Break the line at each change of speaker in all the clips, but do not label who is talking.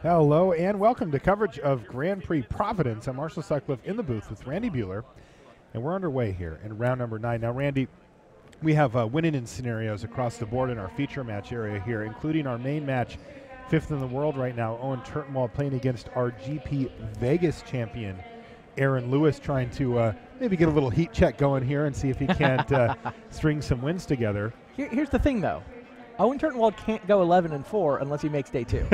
Hello and welcome to coverage of Grand Prix Providence. I'm Marshall Sutcliffe in the booth with Randy Buehler, and we're underway here in round number 9. Now, Randy, we have winning scenarios across the board in our feature match area here, including our main match, 5th in the world right now, Owen Turtenwald playing against our GP Vegas champion, Aaron Lewis, trying to maybe get a little heat check going here and see if he can't string some wins together.
Here's the thing, though. Owen Turtenwald can't go 11-4 unless he makes day 2.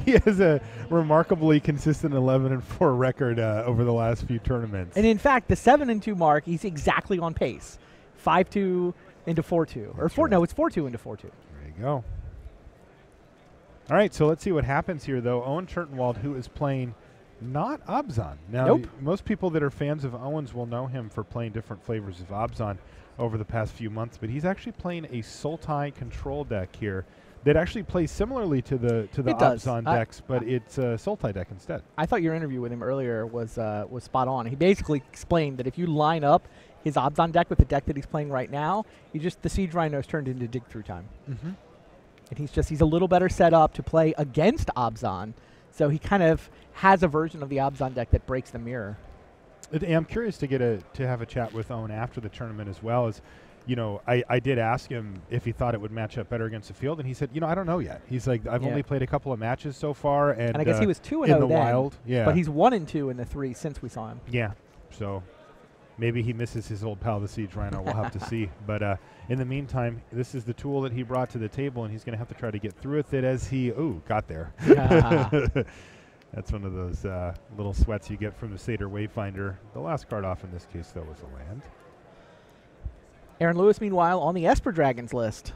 He has a remarkably consistent 11-4 record over the last few tournaments.
And in fact, the 7-2 mark, he's exactly on pace. 5-2 into 4-2. Or four,
right.
No, it's 4-2 into 4-2.
There you go. All right, so let's see what happens here, though. Owen Turtenwald, who is playing not Abzan. Now,
Nope.
Most people that are fans of Owens will know him for playing different flavors of Abzan over the past few months, but he's actually playing a Sultai control deck here that actually plays similarly to the Abzan decks, but it's a Sultai deck instead.
I thought your interview with him earlier was spot on. He basically explained that if you line up his Abzan deck with the deck that he's playing right now, the Siege Rhinos turned into dig through time.
Mm-hmm.
And he's a little better set up to play against Abzan, so he kind of has a version of the Abzan deck that breaks the mirror.
I'm curious to have a chat with Owen after the tournament as well. As you know, I did ask him if he thought it would match up better against the field, and he said, I don't know yet. He's like, I've only played a couple of matches so far, and
I guess he was 2-0
in the
then,
wild. Yeah,
but he's 1-2 in the 3 since we saw him.
Yeah, so maybe he misses his old pal, the Siege Rhino. We'll have to see. But in the meantime, this is the tool that he brought to the table, and he's going to have to try to get through with it as he got there. That's one of those little sweats you get from the Satyr Wayfinder. The last card off in this case, though, was a land.
Aaron Lewis, meanwhile, on the Esper Dragons list.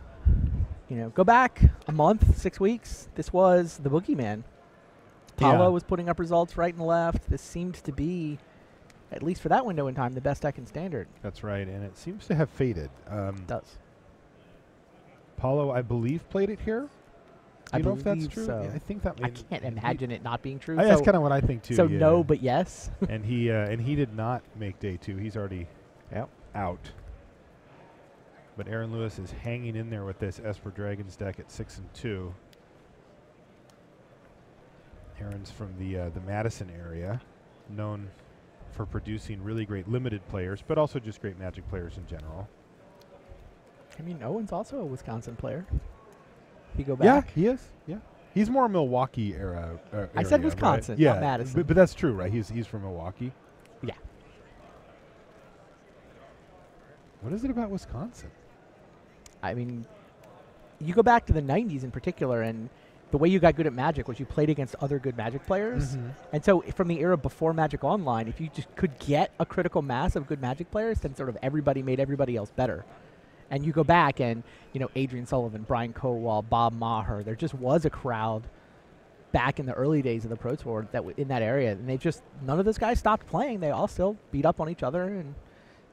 Go back a month, 6 weeks. This was the boogeyman. Paulo was putting up results right and left. This seemed to be, at least for that window in time, the best deck in Standard.
That's right, and it seems to have faded.
It does.
Paulo, I believe, played it here. Do you know if that's true?
So.
Yeah, I think that.
I can't imagine it not being true.
That's kind of what I think too.
So
yeah.
no, but yes.
and he did not make day 2. He's already out. But Aaron Lewis is hanging in there with this Esper Dragons deck at 6-2. Aaron's from the Madison area, known for producing really great limited players, but also just great Magic players in general.
I mean, Owen's also a Wisconsin player. If you go back.
Yeah, he is. Yeah, he's more Milwaukee era.
I said Wisconsin,
right?
not Madison.
But that's true, right? He's from Milwaukee.
Yeah.
What is it about Wisconsin?
I mean, you go back to the 90s in particular, and the way you got good at Magic was you played against other good Magic players.
Mm-hmm.
And so from the era before Magic Online, if you just could get a critical mass of good Magic players, then sort of everybody made everybody else better. And you go back and, Adrian Sullivan, Brian Kowal, Bob Maher, there just was a crowd back in the early days of the Pro Tour in that area. And none of those guys stopped playing. They all still beat up on each other and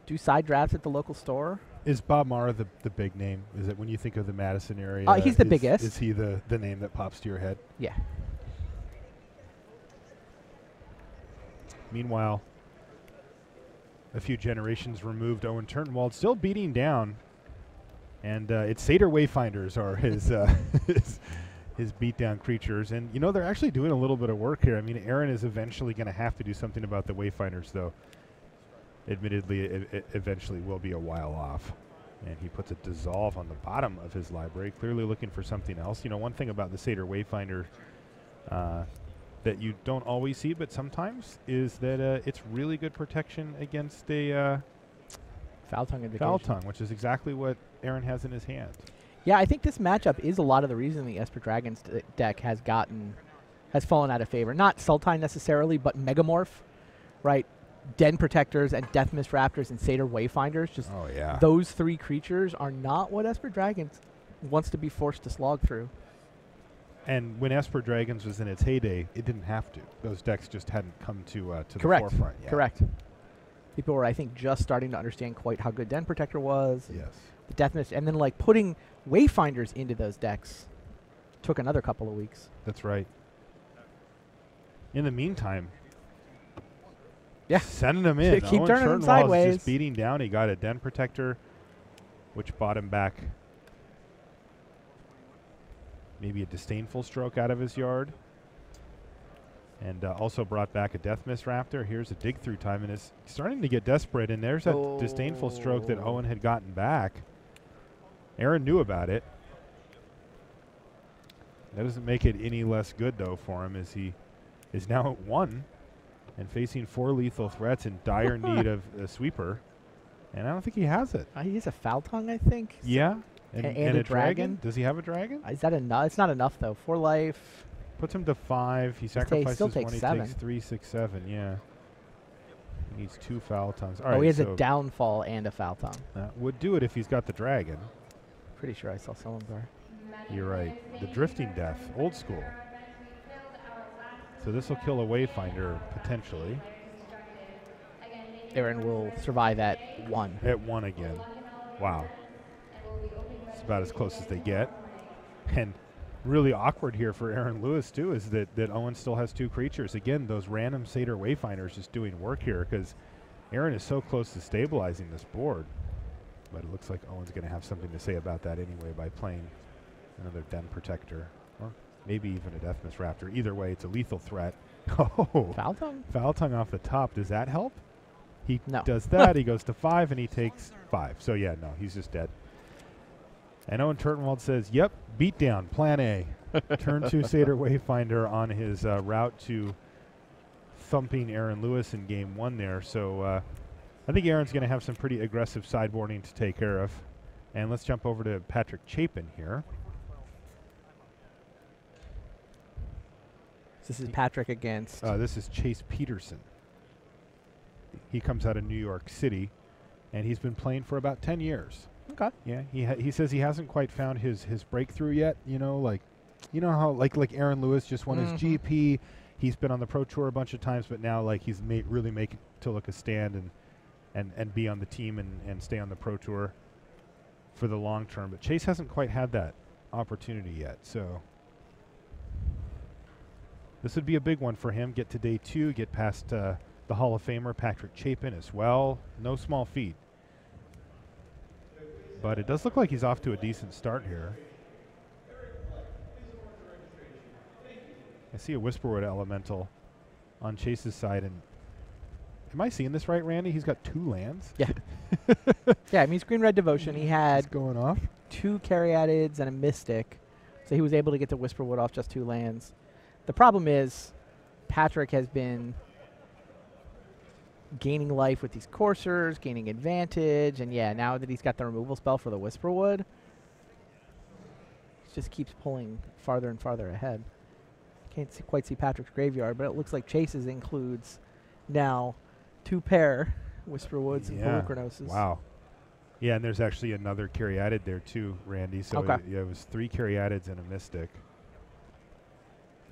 do side drafts at the local store.
Is Bob Maher the big name? Is it when you think of the Madison area?
He's the biggest.
Is he the name that pops to your head?
Yeah.
Meanwhile, a few generations removed, Owen Turtenwald still beating down. And it's Satyr Wayfinders are his his beatdown creatures. And, they're actually doing a little bit of work here. I mean, Aaron is eventually going to have to do something about the Wayfinders, though. Admittedly, it eventually will be a while off. And he puts a Dissolve on the bottom of his library, clearly looking for something else. One thing about the Satyr Wayfinder that you don't always see, but sometimes, is that it's really good protection against a
Foul Tongue Invocation.
Foul Tongue, which is exactly what Aaron has in his hand.
Yeah, I think this matchup is a lot of the reason the Esper Dragons deck has fallen out of favor. Not Sultai necessarily, but Megamorph, right? Den Protectors and Death Mist Raptors and Satyr Wayfinders. Those 3 creatures are not what Esper Dragons wants to be forced to slog through.
And when Esper Dragons was in its heyday, it didn't have to. Those decks just hadn't come to the
Correct.
forefront yet.
Correct. People were, I think, just starting to understand quite how good Den Protector was.
Yes.
The Death Mist, and then putting Wayfinders into those decks took another couple of weeks.
That's right. In the meantime,
Yeah.
Sending him in.
Keep
Owen
turning him
Turtenwald
sideways.
is just beating down. He got a Den Protector, which bought him back. maybe a disdainful stroke out of his yard. And also brought back a Death Miss Raptor. Here's a dig through time, and is starting to get desperate. And there's that disdainful stroke that Owen had gotten back. Aaron knew about it. That doesn't make it any less good, though, for him, as he is now at 1 and facing 4 lethal threats in dire need of a sweeper. And I don't think he has it.
He has a foul tongue, I think.
Yeah.
And
a
a dragon.
Does he have a dragon?
Is that enough? It's not enough, though. 4 life.
Puts him to 5. He sacrifices
still
1.
takes
He
7.
takes 3, 6, 7. Yeah. He needs 2 foul tongues. All
Oh,
right,
he has
so
a downfall and a foul tongue.
that would do it if he's got the dragon.
Pretty sure I saw someone there.
You're right. The drifting death, old school. So this will kill a Wayfinder potentially.
Aaron will survive at 1.
At 1 again. Wow. It's about as close as they get. And really awkward here for Aaron Lewis too is that Owen still has 2 creatures. Again, those random Satyr Wayfinders just doing work here because Aaron is so close to stabilizing this board. But it looks like Owen's going to have something to say about that anyway by playing another Den Protector. Or maybe even a Death Miss Raptor. Either way, it's a lethal threat. Oh,
Foul tongue?
Foul tongue off the top. Does that help? He
No.
does that. He goes to 5 and he takes 5. So yeah, no, he's just dead. And Owen Turtenwald says, yep, beatdown, plan A. Turn 2 Satyr Wayfinder on his route to thumping Aaron Lewis in game 1 there. So I think Aaron's going to have some pretty aggressive sideboarding to take care of. And let's jump over to Patrick Chapin here.
This is Patrick against.
This is Chase Peterson. He comes out of New York City, and he's been playing for about 10 years.
Okay.
Yeah, he says he hasn't quite found his breakthrough yet. You know how like Aaron Lewis just won his GP. He's been on the Pro Tour a bunch of times, but now like he's really making to look a stand and be on the team and stay on the Pro Tour for the long term. But Chase hasn't quite had that opportunity yet. So this would be a big one for him. Get to day 2, get past the Hall of Famer Patrick Chapin as well. No small feat. But it does look like he's off to a decent start here. I see a Whisperwood Elemental on Chase's side. And am I seeing this right, Randy? He's got 2 lands?
Yeah. Yeah, I mean, it's Green-Red Devotion. He had
He's going off.
2 Caryatids and a Mystic. So he was able to get to Whisperwood off just 2 lands. The problem is Patrick has been gaining life with these coursers, gaining advantage, and yeah, now that he's got the removal spell for the Whisperwood, it just keeps pulling farther and farther ahead. Can't quite see Patrick's graveyard, but it looks like Chase's includes now 2 pair Whisperwoods and Polucranoses.
Wow. Yeah, and there's actually another Caryatid there too, Randy. So yeah, it was 3 Caryatids and a Mystic.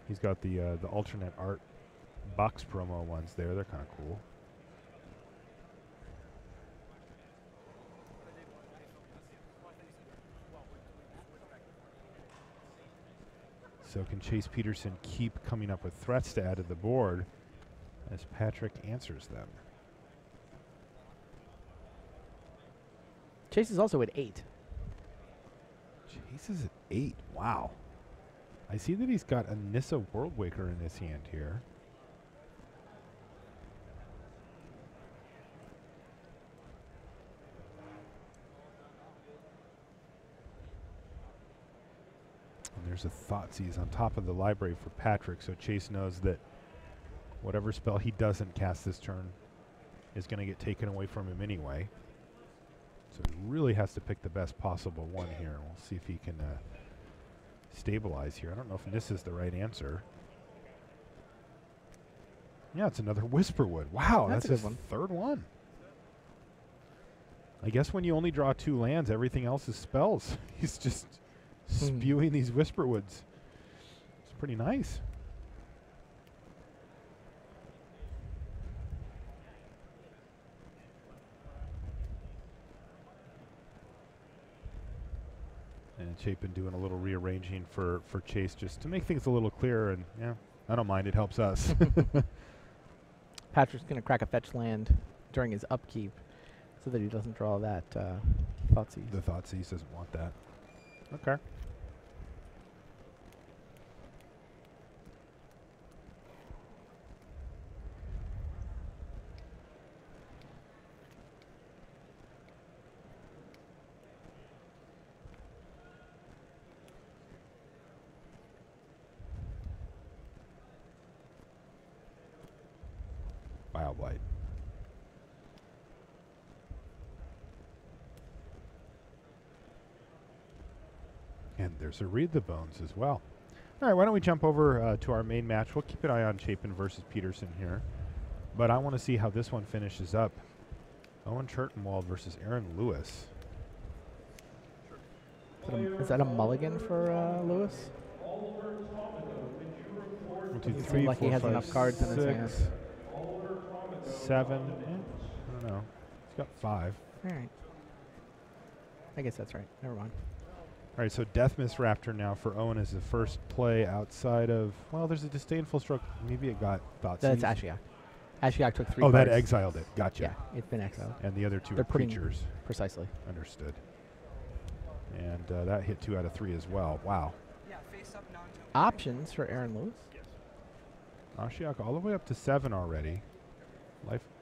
He's got the alternate art box promo ones there. They're kind of cool. So can Chase Peterson keep coming up with threats to add to the board as Patrick answers them?
Chase is also at 8.
Chase is at 8. Wow. I see that he's got a Nissa Worldwaker in his hand here. And there's a Thoughtseize on top of the library for Patrick, so Chase knows that whatever spell he doesn't cast this turn is going to get taken away from him anyway. So he really has to pick the best possible one here. We'll see if he can stabilize here. I don't know if this is the right answer. Yeah, it's another Whisperwood. Wow, that's his 3rd one. I guess when you only draw 2 lands, everything else is spells. He's just spewing these Whisperwoods. It's pretty nice. And Chapin doing a little rearranging for Chase just to make things a little clearer. And yeah, I don't mind. It helps us.
Patrick's going to crack a fetch land during his upkeep so that he doesn't draw that Thoughtseize.
The Thoughtseize doesn't want that. Okay. Bile Blight. And there's a Read the Bones as well. All right, why don't we jump over to our main match. We'll keep an eye on Chapin versus Peterson here. But I want to see how this one finishes up. Owen Turtenwald versus Aaron Lewis.
Is that a mulligan for Lewis?
1, 2,
Doesn't
3,
seem like
4,
he has
5,
enough cards in his hand.
6, 7. I don't know. He's got 5.
All right. I guess that's right. Never mind.
All right, so Death Miss Raptor now for Owen as the first play outside of, well, there's a Disdainful Stroke. Maybe it got Thoughtseize.
That's Ashiok. Ashiok took 3
Oh,
cards.
that exiled it. Gotcha.
Yeah, it's been exiled.
And the other 2
They're
are
putting
creatures.
Precisely.
Understood. And that hit 2 out of 3 as well. Wow.
Options for Aaron Lewis.
Ashiok all the way up to 7 already.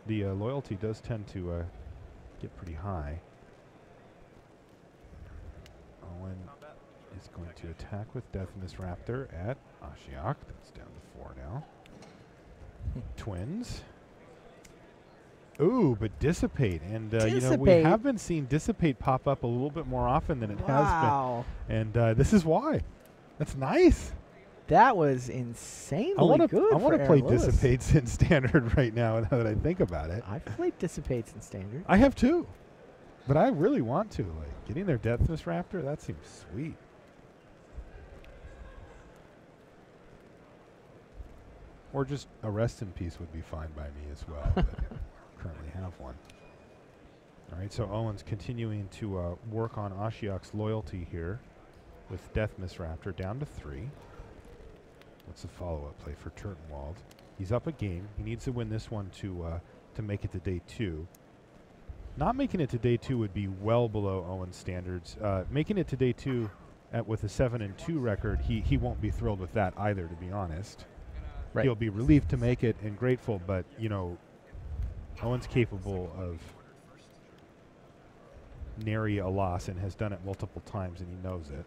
The loyalty does tend to get pretty high. Owen is going to attack with Death Miss Raptor at Ashiok. That's down to 4 now. Twins. Ooh, but Dissipate. And, you know, we have been seeing Dissipate pop up a little bit more often than it has been. And this is why. That's nice.
That was insanely good.
I want to
for
play
Aaron Lewis.
Dissipates in Standard right now that I think about it.
I've played Dissipates in Standard.
I have too. But I really want to. Like, getting their Death Miss Raptor, that seems sweet. Or just a Rest in Peace would be fine by me as well. But currently have one. All right, so Owen's continuing to work on Ashiok's loyalty here with Death Miss Raptor down to 3. What's the follow-up play for Turtenwald? He's up a game. He needs to win this one to make it to day 2. Not making it to day 2 would be well below Owen's standards. Making it to day 2 with a 7-2 record, he won't be thrilled with that either, to be honest.
Right.
He'll be relieved to make it and grateful, but, you know, Owen's capable of nary a loss and has done it multiple times, and he knows it.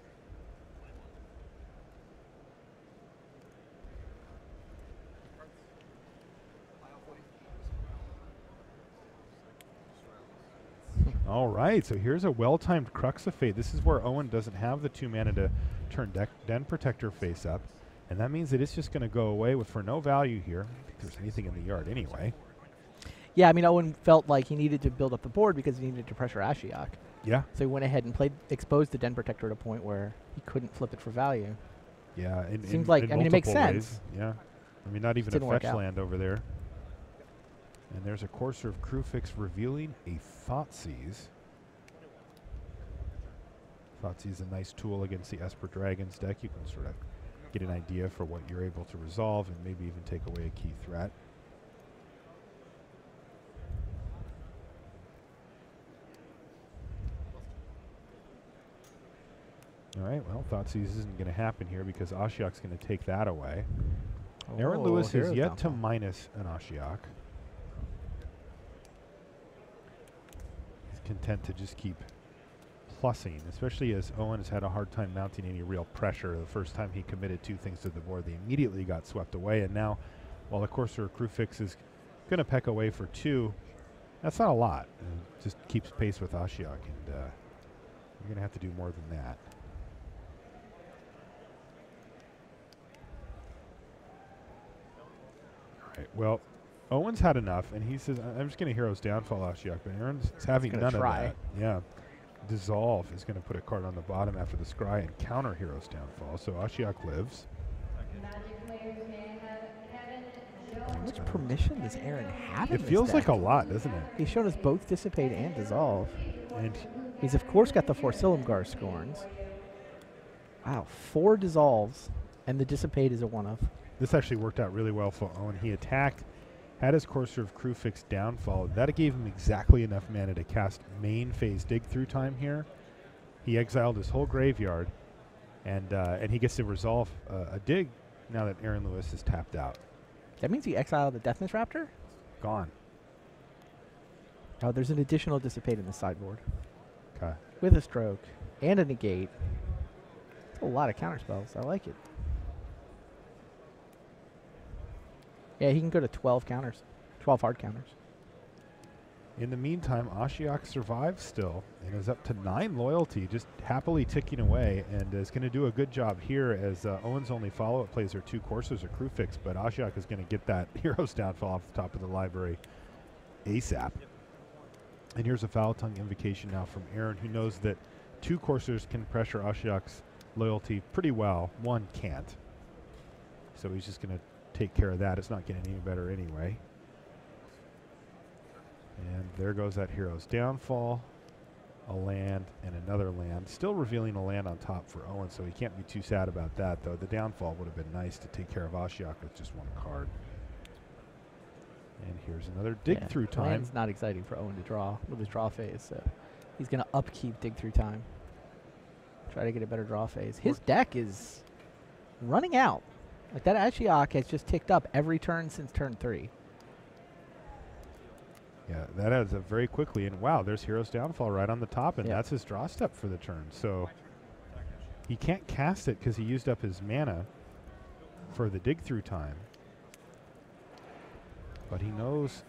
All right, so here's a well-timed Crux of Fate. This is where Owen doesn't have the 2 mana to turn Den Protector face up, and that means that it's just going to go away for no value here. I don't think there's anything in the yard anyway.
Yeah, I mean, Owen felt like he needed to build up the board because he needed to pressure Ashiok.
Yeah.
So he went ahead and exposed the Den Protector at a point where he couldn't flip it for value.
Yeah,
seems like, I mean, it makes sense.
Ways. Yeah. I mean, not even a fetch land over there. And there's a Courser of Crewfix revealing a Thoughtseize. Thoughtseize is a nice tool against the Esper Dragons deck. You can sort of get an idea for what you're able to resolve and maybe even take away a key threat. All right, well, Thoughtseize isn't going to happen here because Ashiok's going to take that away. Aaron Lewis has yet to minus an Ashiok. He's content to just keep plussing, especially as Owen has had a hard time mounting any real pressure. The first time he committed 2 things to the board, they immediately got swept away. And now, while the Courser of Crewfix is going to peck away for 2, that's not a lot. It just keeps pace with Ashiok, and you're going to have to do more than that. Right, well, Owen's had enough, and he says, I'm just going to Hero's Downfall Ashiok, but Aaron's having none of that. Yeah. Dissolve is going to put a card on the bottom after the scry and counter Hero's Downfall, so Ashiok lives.
How much permission does Aaron have in
It
this
feels
deck?
like a lot, doesn't it?
He's shown us both Dissipate and Dissolve.
And
he's, of course, got the 4 Silumgar Scorns. Wow, 4 Dissolves, and the Dissipate is a 1-of.
This actually worked out really well for Owen. He attacked, had his Courser of Crewfix Downfall. That gave him exactly enough mana to cast main phase Dig Through Time here. He exiled his whole graveyard, and he gets to resolve a dig now that Aaron Lewis is tapped out.
That means he exiled the Death Miss Raptor?
Gone.
Oh, there's an additional Dissipate in the sideboard.
Okay.
With a Stroke and a Negate. That's a lot of counterspells. I like it. Yeah, he can go to 12 counters. 12 hard counters.
In the meantime, Ashiok survives still and is up to 9 loyalty, just happily ticking away, and is going to do a good job here as Owen's only follow-up plays are 2 coursers or crew fix, but Ashiok is going to get that Hero's Downfall off the top of the library ASAP. And here's a Foul Tongue invocation now from Aaron, who knows that 2 coursers can pressure Ashiok's loyalty pretty well. 1 can't. So he's just going to take care of that. It's not getting any better anyway. And there goes that Hero's Downfall, a land, and another land. Still revealing a land on top for Owen, so he can't be too sad about that, though. The Downfall would have been nice to take care of Ashiok with just 1 card. And here's another dig through time.
Land's not exciting for Owen to draw with his draw phase, so he's going to upkeep dig through time. Try to get a better draw phase. His deck is running out. Like, that Ashiok has just ticked up every turn since turn 3.
Yeah, that adds up very quickly. And wow, there's Hero's Downfall right on the top, and that's his draw step for the turn. So he can't cast it because he used up his mana for the dig through time. But he knows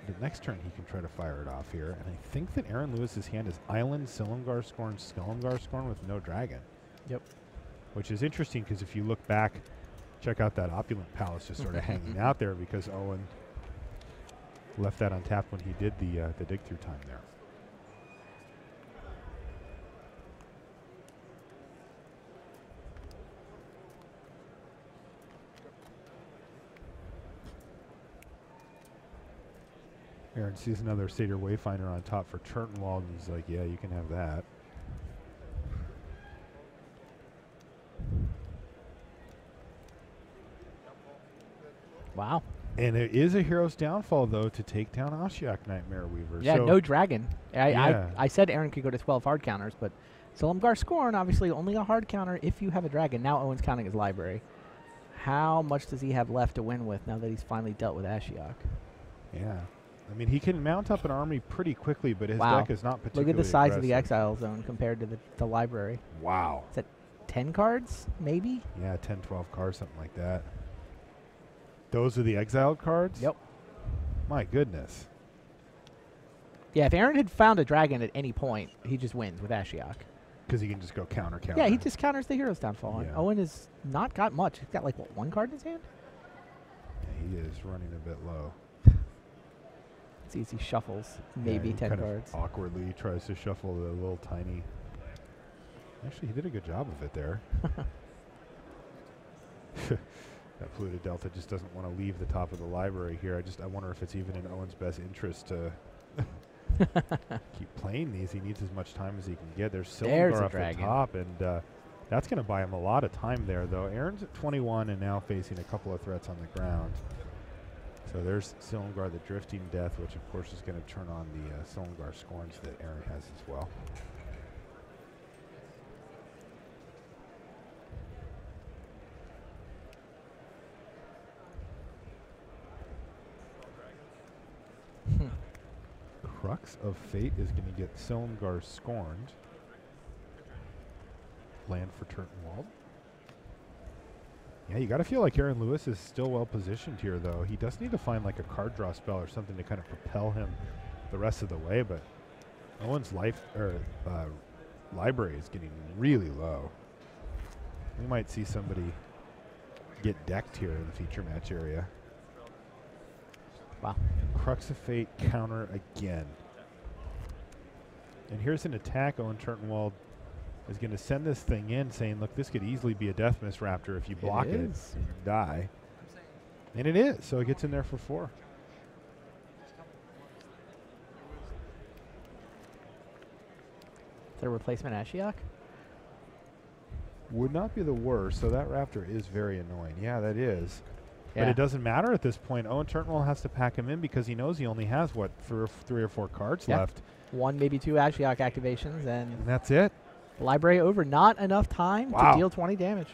the next turn he can try to fire it off here. And I think that Aaron Lewis's hand is Island, Silumgar Scorn, Skelumgar Scorn with no dragon.
Yep.
Which is interesting because if you look back, check out that Opulent Palace just sort of hanging out there because Owen left that untapped when he did the dig through time there. Aaron sees another Satyr Wayfinder on top for Turtenwald, and he's like, yeah, you can have that.
Wow.
And it is a Hero's Downfall, though, to take down Ashiok Nightmare Weaver.
Yeah,
so
no dragon. I said Aaron could go to 12 hard counters, but Silumgar Scorn, obviously only a hard counter if you have a dragon. Now Owen's counting his library. How much does he have left to win with now that he's finally dealt with Ashiok?
Yeah. I mean, he can mount up an army pretty quickly, but his deck is not particularly
Look at the size
aggressive.
of the exile zone compared to the library.
Wow.
Is that 10 cards, maybe?
Yeah, 10, 12 cards, something like that. Those are the exiled cards?
Yep.
My goodness.
Yeah, if Aaron had found a dragon at any point, he just wins with Ashiok.
Because he can just go counter.
Yeah, he just counters the Hero's Downfall.
Yeah.
And Owen has not got much. He's got, like, what, 1 card in his hand?
Yeah, he is running a bit low.
It's easy shuffles, maybe
he
10
kind
cards.
Of awkwardly tries to shuffle the little tiny. Actually, he did a good job of it there. That Polluted Delta just doesn't want to leave the top of the library here. I wonder if it's even in Owen's best interest to keep playing these. He needs as much time as he can get. There's Silumgar off the top, and that's going to buy him a lot of time there, though. Aaron's at 21 and now facing a couple of threats on the ground. So there's Silumgar, the Drifting Death, which of course is going to turn on the Silumgar Scorns that Aaron has as well. Crux of Fate is going to get Silumgar Scorned. Land for Turtenwald. Yeah, you got to feel like Aaron Lewis is still well positioned here, though. He does need to find like a card draw spell or something to kind of propel him the rest of the way, but Owen's library is getting really low. We might see somebody get decked here in the feature match area.
Wow.
Crux of Fate counter again. And here's an attack. Owen Turtenwald is going to send this thing in saying, look, this could easily be a Death Mist Raptor if you block it and die. And it is, so it gets in there for 4.
Is that a replacement Ashiok?
Would not be the worst, so that Raptor is very annoying. Yeah, that is.
Yeah.
But it doesn't matter at this point. Owen Turtenwald has to pack him in because he knows he only has, what, 3 or 4 cards left.
1, maybe 2 Ashiok activations, and
that's it.
Library over. Not enough time to deal 20 damage.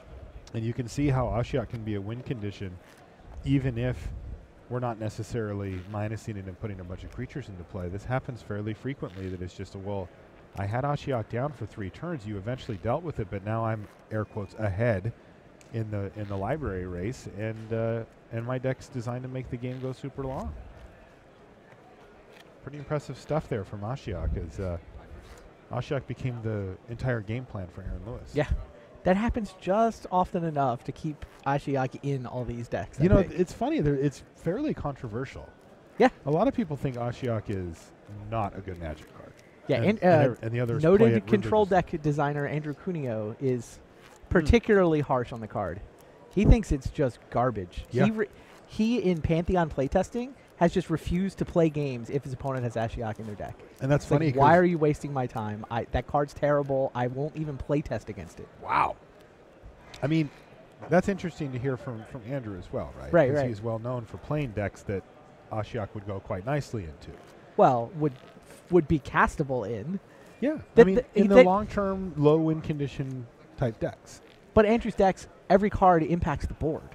And you can see how Ashiok can be a win condition, even if we're not necessarily minusing it and putting a bunch of creatures into play. This happens fairly frequently, that it's just well, I had Ashiok down for 3 turns. You eventually dealt with it, but now I'm, air quotes, ahead in the library race, and my deck's designed to make the game go super long. pretty impressive stuff there from Ashiok as Ashiok became the entire game plan for Aaron Lewis.
Yeah. That happens just often enough to keep Ashiok in all these decks.
You know, it's funny. It's fairly controversial.
Yeah.
A lot of people think Ashiok is not a good Magic card.
Yeah,
and the others play
noted
it
control
religiously.
deck designer Andrew Cuneo is particularly harsh on the card. He thinks it's just garbage.
Yeah.
He in Pantheon playtesting has just refused to play games if his opponent has Ashiok in their deck.
And that's
It's
funny.
like, why are you wasting my time? That card's terrible. I won't even playtest against it.
Wow. I mean, that's interesting to hear from Andrew as well, right?
Right,
'Cause
right.
he's well known for playing decks that Ashiok would go quite nicely into.
Well, would be castable in.
Yeah.
The-
I mean,
the-
in the
they-
long-term, low-win condition type decks.
But Andrew's decks, every card impacts the board.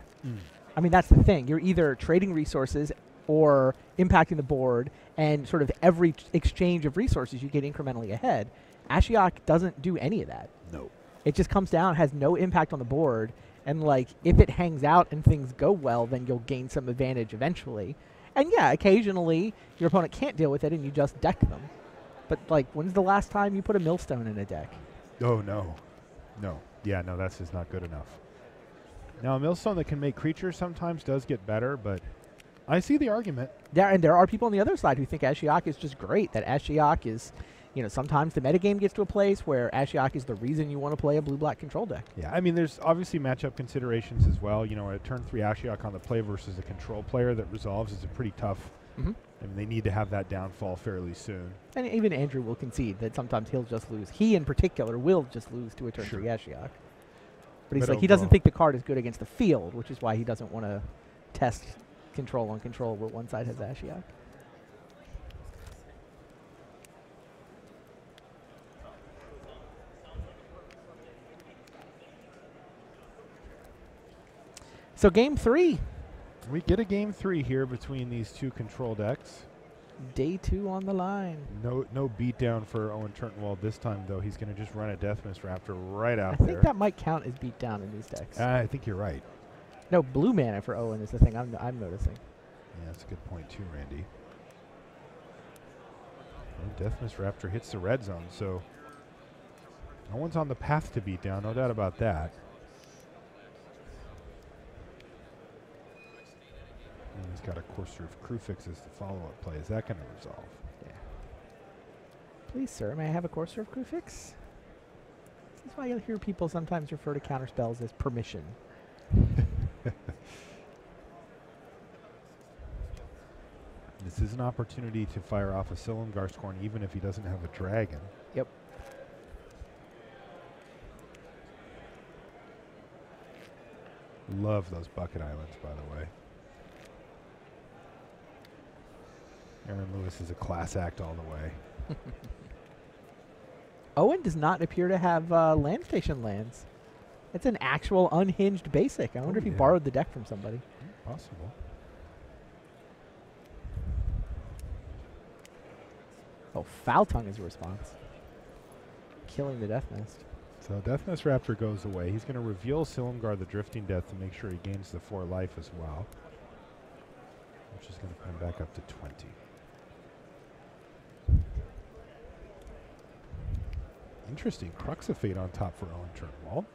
I mean, that's the thing. You're either trading resources or impacting the board, and sort of every exchange of resources you get incrementally ahead. Ashiok doesn't do any of that.
No.
It just comes down, has no impact on the board, and like if it hangs out and things go well, then you'll gain some advantage eventually. And yeah, occasionally your opponent can't deal with it and you just deck them. But like, when's the last time you put a millstone in a deck?
Oh, no. No. Yeah, no, that's just not good enough. Now, a millstone that can make creatures sometimes does get better, but I see the argument.
And there are people on the other side who think Ashiok is just great. That Ashiok is, sometimes the metagame gets to a place where Ashiok is the reason you want to play a blue-black control deck.
Yeah, I mean, there's obviously matchup considerations as well. You know, a turn 3 Ashiok on the play versus a control player that resolves is a pretty tough. I mean, they need to have that downfall fairly soon.
And even Andrew will concede that sometimes he'll just lose. He, in particular, will just lose to a turn 3 Ashiok. But he's like, he doesn't think the card is good against the field, which is why he doesn't want to test control on control where one side has Ashiok. So game 3.
We get a game 3 here between these two control decks.
Day 2 on the line.
No beatdown for Owen Turntenwald this time, though. He's going to just run a Deathmist Raptor right out
I
there.
think that might count as beatdown in these decks.
I think you're right.
No, blue mana for Owen is the thing I'm noticing.
Yeah, that's a good point too, Randy. Well, Deathmist Raptor hits the red zone, so no one's on the path to beat down, no doubt about that. And he's got a courser of crew fixes to follow-up play. Is that going to resolve?
Yeah. Please, sir, may I have a courser of crew fix? This is why you'll hear people sometimes refer to counter spells as permission.
This is an opportunity to fire off a Silumgar Scorn even if he doesn't have a dragon.
Yep.
Love those bucket islands, by the way. Aaron Lewis is a class act all the way.
Owen does not appear to have land station lands. It's an actual unhinged basic. I wonder if he borrowed the deck from somebody.
Possible.
Oh, Foul Tongue is a response. Killing the Death Nest.
So Deathmist Raptor goes away. He's going to reveal Silumgar the Drifting Death to make sure he gains the 4 life as well, which is going to put him back up to 20. Interesting. Crux of Fate on top for Owen Turntenwald.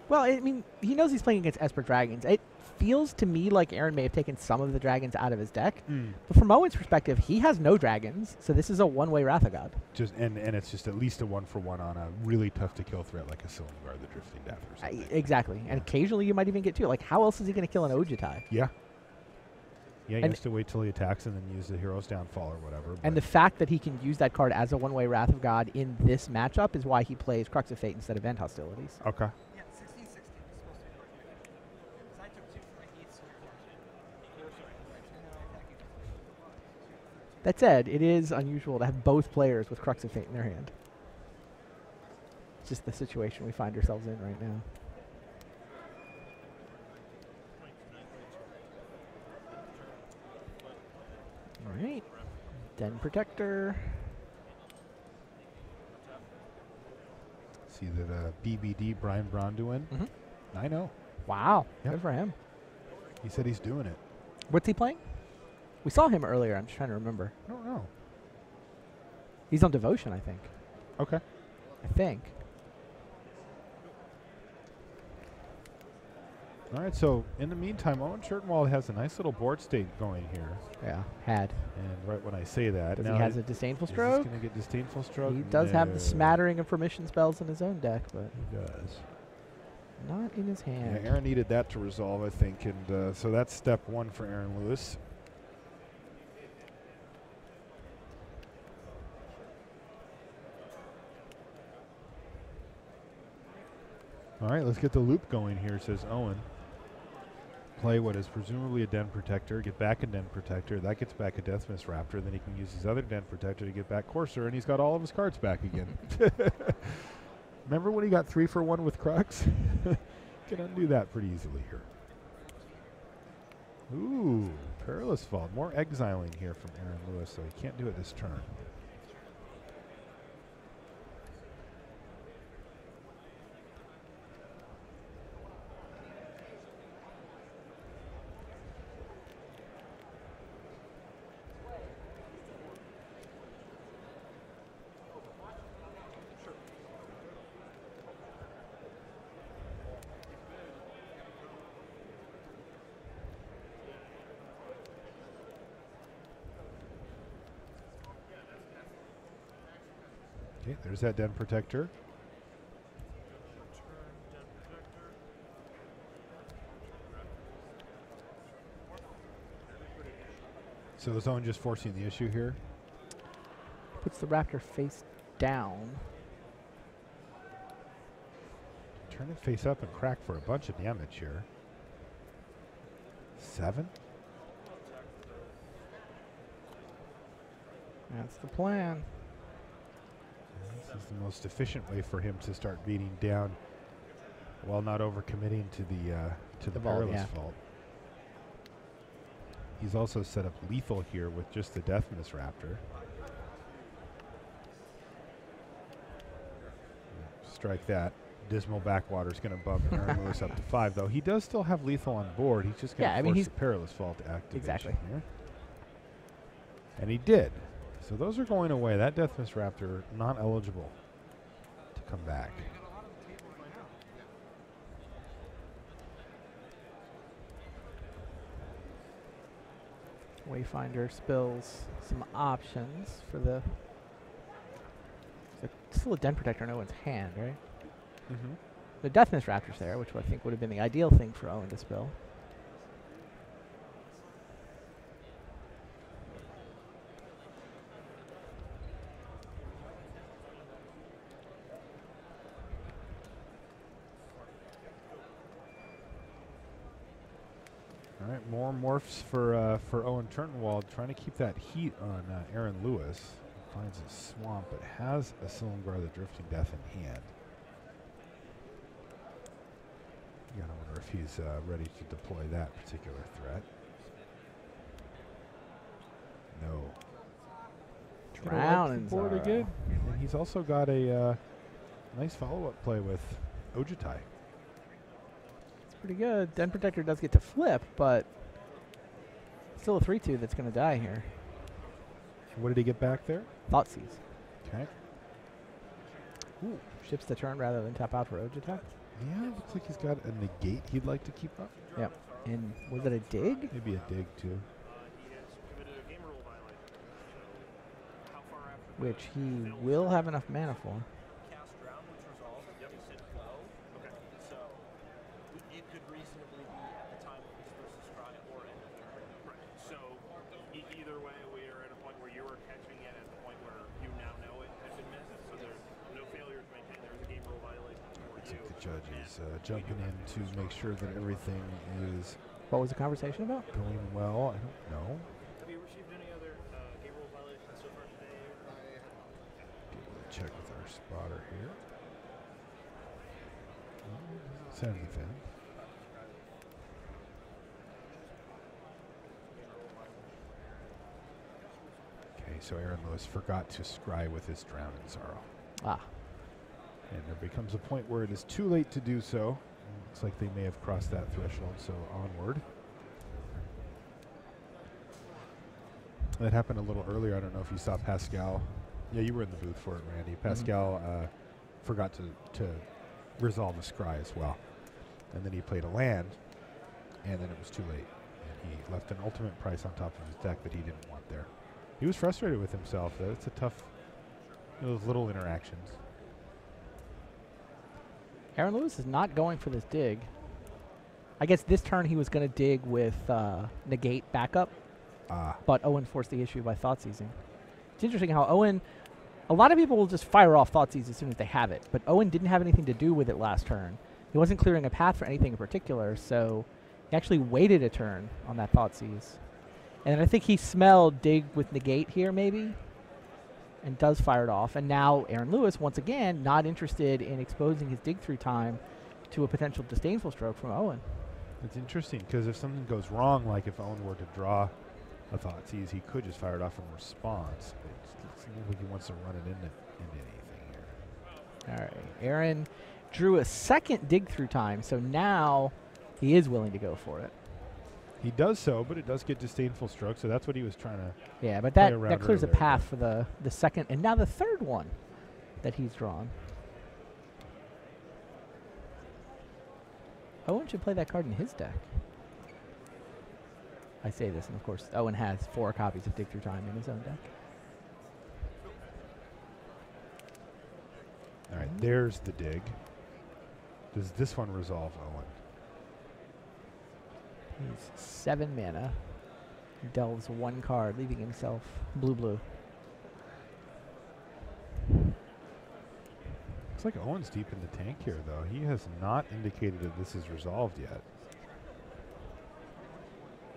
Well, I mean, he knows he's playing against Esper Dragons. It feels to me like Aaron may have taken some of the dragons out of his deck. But from Owen's perspective, he has no dragons, so this is a one-way Wrath of God.
And it's just at least a 1-for-1 on a really tough-to-kill threat like a Silumgar the Drifting Death or something.
Exactly. And occasionally you might even get 2. Like, how else is he going to kill an Ojutai?
Yeah. Yeah, he has to wait till he attacks and then use the Hero's Downfall or whatever.
And the fact that he can use that card as a one-way Wrath of God in this matchup is why he plays Crux of Fate instead of End Hostilities.
Okay.
Yeah, 16-16 is supposed to be working. Because I took 2 for my Heath
That said, it is unusual to have both players with Crux of Fate in their hand. It's just the situation we find ourselves in right now. All right. Den Protector.
See that BBD Brian Bronduin. 9-0.
Wow.
Yep.
Good for him.
He said he's doing it.
What's he playing? We saw him earlier. I'm just trying to remember.
I don't know.
He's on devotion, I think.
Okay.
I think.
All right, so in the meantime, Owen Schurtenwald has a nice little board state going here.
Yeah, had.
And right when I say that,
Does
now
he has a disdainful
is
stroke?
going to get disdainful stroke?
He does have the
No.
smattering of permission spells in his own deck, but
He does.
not in his
Yeah,
hand.
Aaron needed that to resolve, I think, and so that's step one for Aaron Lewis. All right, let's get the loop going here, says Owen. Play what is presumably a Den Protector, get back a Den Protector, that gets back a Deathmiss Raptor, then he can use his other Den Protector to get back Courser, and he's got all of his cards back again. Remember when he got 3 for 1 with Crux? Can undo that pretty easily here. Ooh, Perilous Vault. More exiling here from Aaron Lewis, so he can't do it this turn. Okay, there's that Den Protector. So is Owen just forcing the issue here?
Puts the Raptor face down.
Turn it face up and crack for a bunch of damage here. 7?
That's the plan.
This is the most efficient way for him to start beating down while not overcommitting to the
vault,
Perilous
yeah.
Vault. He's also set up lethal here with just the Deathmiss Raptor. Strike that. Dismal Backwater's going to bump Aaron Lewis up to 5, though. He does still have lethal on board. He's just going to force the Perilous Vault to activation
Exactly.
here. And he did. So those are going away. That Deathmiss Raptor not eligible to come back.
Wayfinder spills some options for the. Still a Den Protector in Owen's hand, right?
Mm-hmm.
The Deathmiss Raptor's there, which I think would have been the ideal thing for Owen to spill.
All right, more morphs for Owen Turntenwald, trying to keep that heat on Aaron Lewis. Finds a swamp, but has a Silumgar the Drifting Death in hand. You gotta wonder if he's ready to deploy that particular threat. No.
Drowning
board
Zara.
again. And he's also got a nice follow-up play with Ojutai.
It's pretty good. Den Protector does get to flip, but still a 3/2 that's going to die here.
What did he get back there?
Thoughtseize.
Okay.
Ooh, ships the turn rather than tap out for Ojutai.
Yeah, looks like he's got a negate he'd like to keep up.
Yep. And was it a dig?
Maybe a dig, too.
He has committed a game rule violation. So, how far after
Which he will have enough mana for.
cast drown, which resolves, yep. He said flow. Okay. So, it could reasonably be at the time of his versus try or end of turn. Right. So, either way, we are at a point where you are catching it at the point where you now know it had been missed. So, there's no failure to maintain. There's a game rule violation for
Looks
you.
like the judge is jumping in to make sure that everything is
What was the conversation about?
going well. I don't know.
Have you received any other game rule violations so far today?
Give it a check with our spotter here. Say anything. Okay, so Aaron Lewis forgot to scry with his Drowning Sorrow.
Ah.
And there becomes a point where it is too late to do so. Looks like they may have crossed that threshold, so onward. That happened a little earlier. I don't know if you saw Pascal Yeah, you were in the booth for it, Randy. Pascal forgot to resolve a scry as well. And then he played a land, and then it was too late. And he left an ultimate price on top of his deck that he didn't want there. He was frustrated with himself. It's a tough, those little interactions.
Aaron Lewis is not going for this dig. I guess this turn he was going to dig with negate backup, but Owen forced the issue by thought seizing. It's interesting how Owen, a lot of people will just fire off thought seize as soon as they have it, but Owen didn't have anything to do with it last turn. He wasn't clearing a path for anything in particular, so he actually waited a turn on that thought seize. And I think he smelled dig with negate here maybe, and does fire it off. And now Aaron Lewis, once again, not interested in exposing his dig through time to a potential disdainful stroke from Owen.
It's interesting because if something goes wrong, like if Owen were to draw a thought seize, he could just fire it off in response. It seems like he wants to run it into anything here.
All right, Aaron drew a second dig through time, so now he is willing to go for it.
He does so, but it does get disdainful stroke, so that's what he was trying to.
Yeah, but
play
that
around
clears a
earlier,
path for the second and now the third one that he's drawn. Owen should play that card in his deck. I say this, and of course, Owen has 4 copies of Dig Through Time in his own deck.
All right, there's the dig. Does this one resolve Owen?
He's 7 mana. He delves 1 card, leaving himself blue-blue.
Looks like Owen's deep in the tank here, though. He has not indicated that this is resolved yet.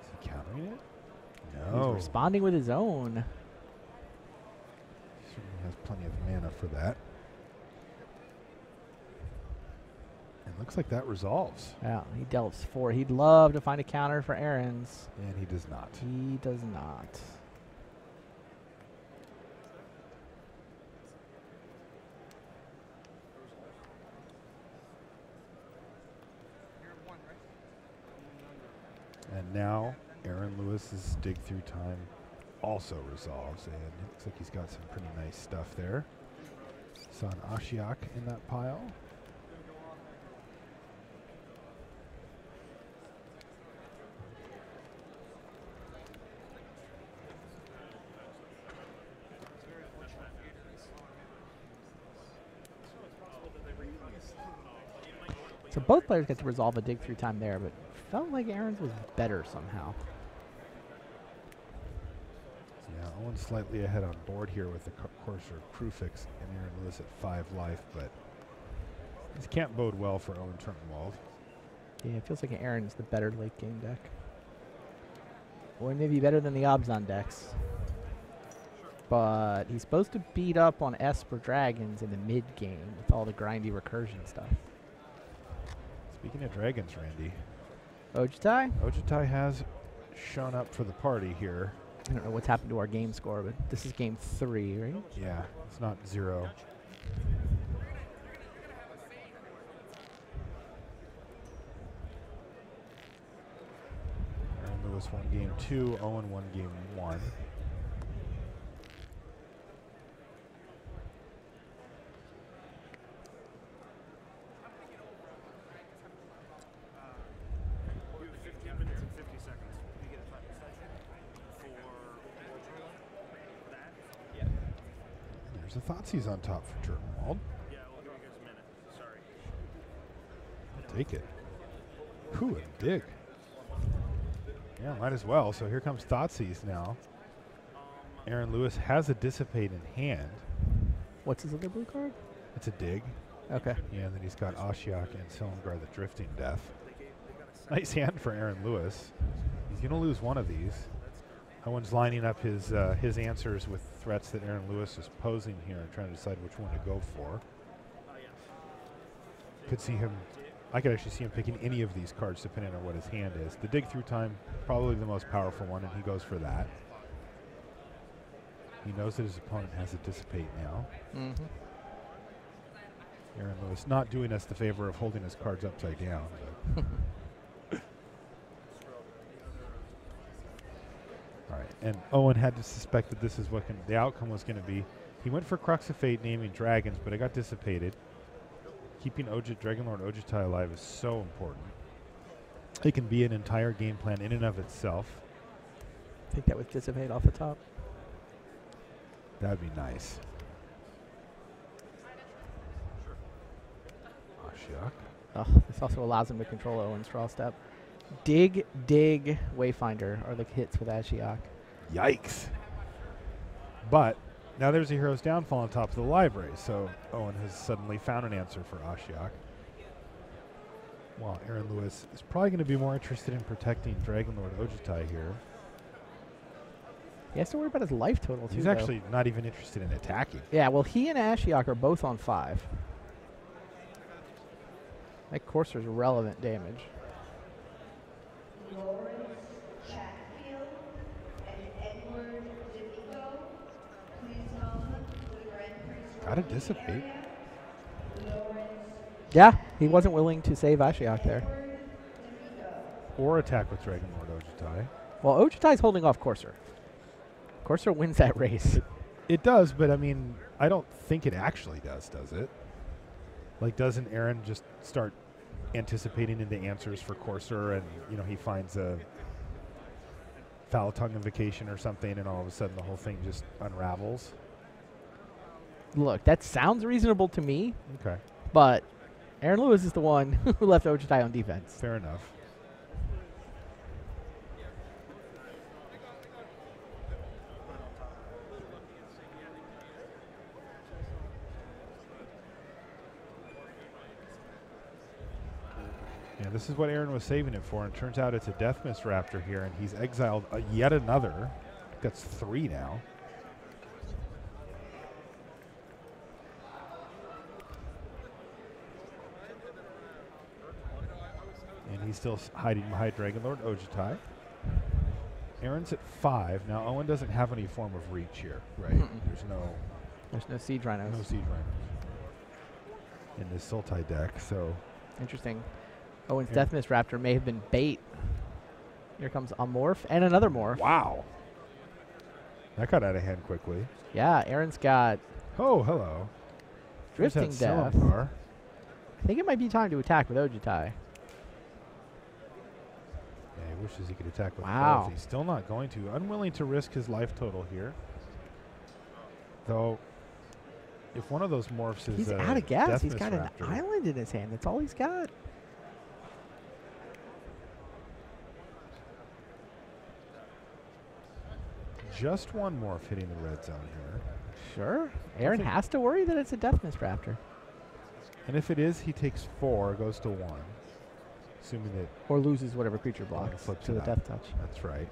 Is he countering it? No.
He's responding with his own.
Certainly has plenty of mana for that. And looks like that resolves.
Yeah, he delves 4. He'd love to find a counter for Aaron's.
And he does not.
He does not.
And now Aaron Lewis's dig through time also resolves. And it looks like he's got some pretty nice stuff there. Saw an Ashiok in that pile.
So both players get to resolve a dig through time there, but felt like Aaron's was better somehow.
Yeah, Owen's slightly ahead on board here with the Courser Crewfix and Aaron Lewis at 5 life, but this can't bode well for Owen Turntenwald.
Yeah, it feels like Aaron's the better late game deck. Or maybe better than the Obzon decks. But he's supposed to beat up on Esper Dragons in the mid game with all the grindy recursion stuff.
Speaking of dragons, Randy,
Ojutai?
Ojutai has shown up for the party here.
I don't know what's happened to our game score, but this is game 3, right?
Yeah, it's not 0. Aaron Lewis won game 2, Owen won game 1. There's a Thoughtseize on top for Turntenwald.
Yeah, we'll give you guys a minute. Sorry.
I'll take it. Ooh, a dig. Yeah, might as well. So here comes Thoughtseize now. Aaron Lewis has a Dissipate in hand.
What's his other blue card?
It's a dig.
Okay.
Yeah, and then he's got Ashiok and Silumgar the Drifting Death. Nice hand for Aaron Lewis. He's going to lose one of these. Owen's lining up his answers with threats that Aaron Lewis is posing here and trying to decide which one to go for. Could see him, I could actually see him picking any of these cards depending on what his hand is. The dig through time, probably the most powerful one, and he goes for that. He knows that his opponent has a Dissipate now.
Mm-hmm.
Aaron Lewis not doing us the favor of holding his cards upside down. But all right. And Owen had to suspect that this is what the outcome was going to be. He went for Crux of Fate, naming dragons, but it got dissipated. Keeping Dragonlord Ojutai alive is so important. It can be an entire game plan in and of itself.
I think that was dissipate off the top.
That'd be nice. Ashiok.
Oh, this also allows him to control Owen's draw step. Dig, Wayfinder are the hits with Ashiok.
Yikes. But now there's a Hero's Downfall on top of the library, so Owen has suddenly found an answer for Ashiok. While Aaron Lewis is probably going to be more interested in protecting Dragonlord Ojutai here.
He has to worry about his life total, too.
He's actually not even interested in attacking.
Yeah, well, he and Ashiok are both on 5. That Courser's relevant damage.
Gotta dissipate.
Yeah, he wasn't willing to save Ashiok there.
Or attack with Dragonlord Ojutai.
Well, Ojutai's holding off Courser. Courser wins that race.
It does, but I mean, I don't think it actually does it? Like, doesn't Aaron just start anticipating into answers for Courser, and, you know, he finds a foul tongue invocation or something, and all of a sudden the whole thing just unravels?
Look, that sounds reasonable to me.
Okay.
But Aaron Lewis is the one who left Ojutai on defense.
Fair enough. Yeah, this is what Aaron was saving it for, and turns out it's a Death Mist Raptor here, and he's exiled yet another. That's 3 now. And he's still hiding behind Dragonlord Ojutai. Aaron's at 5. Now, Owen doesn't have any form of reach here, right?
There's no Siege Rhinos.
No Siege Rhinos in this Sultai deck, so...
Interesting. Owen's Death Mist Raptor may have been bait. Here comes a Morph and another Morph.
Wow. That got out of hand quickly.
Yeah, Aaron's got...
Oh, hello.
Drifting Death.
Celebar.
I think it might be time to attack with Ojutai.
Yeah, he wishes he could attack with
Wow.
both. He's still not going to. Unwilling to risk his life total here. Though, if one of those morphs is
He's out of gas.
Death
He's
Mist
got
Raptor,
an island in his hand. That's all he's got.
just one morph hitting the red zone here.
Sure. Aaron has to worry that it's a Death Mist Raptor.
And if it is, he takes 4, goes to 1. Assuming that...
Or loses whatever creature blocks
flip
to the
that.
Death Touch.
That's right.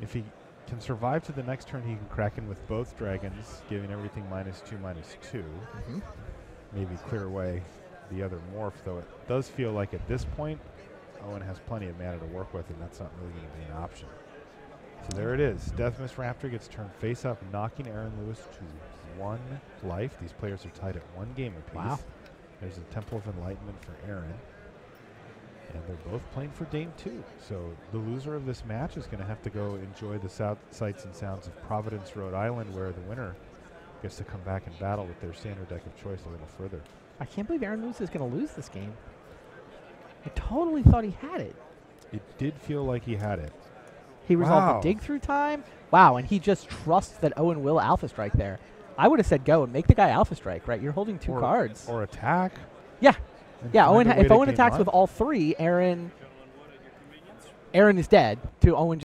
If he can survive to the next turn, he can crack in with both dragons, giving everything -2/-2. Maybe clear away the other morph, though it does feel like at this point, Owen has plenty of mana to work with, and that's not really going to be an option. So there it is. Death Mist Raptor gets turned face up, knocking Aaron Lewis to 1 life. These players are tied at 1 game apiece.
Wow.
There's a Temple of Enlightenment for Aaron. And they're both playing for Dame 2. So the loser of this match is going to have to go enjoy the sights and sounds of Providence, Rhode Island, where the winner gets to come back and battle with their standard deck of choice a little further.
I can't believe Aaron Lewis is going to lose this game. I totally thought he had it.
It did feel like he had it.
He resolved the dig through time. Wow, and he just trusts that Owen will Alpha Strike there. I would have said go and make the guy Alpha Strike, right? You're holding 2 cards.
Or attack.
Yeah. Yeah,
Owen
if Owen attacks with all 3, Aaron is dead to Owen